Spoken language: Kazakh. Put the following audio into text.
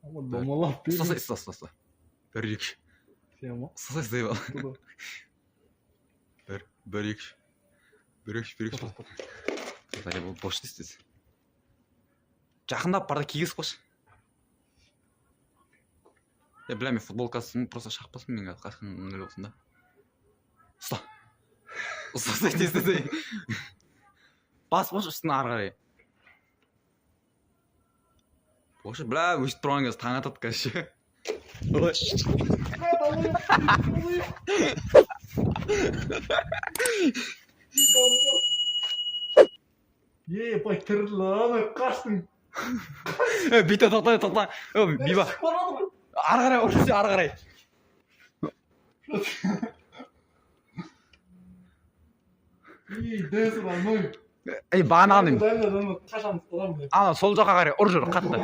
Ama domalak değil mi? Ұстаса. 1-2. Sen ama. Ұстаса. 1-2. 1-2. Бұл бос істесі. Жақындап барды кигіз қош. Я білем, футболкасын просто шақпасын мен қашқын ыңғайлы болсын да. Ұста тез. Бас бош үстіне ары қарай. Бошы, білем, өшіп тұрған кез таң атады кәші. Бай тірді ана қаштың. Бейті тоқта. Биба. Ары қарай, ұршысы ары қарай. Дәсір аңой. Бағана аным. Дәлі қашан ұстадам. Ана сол жаққа қарай ұр жүр қатты.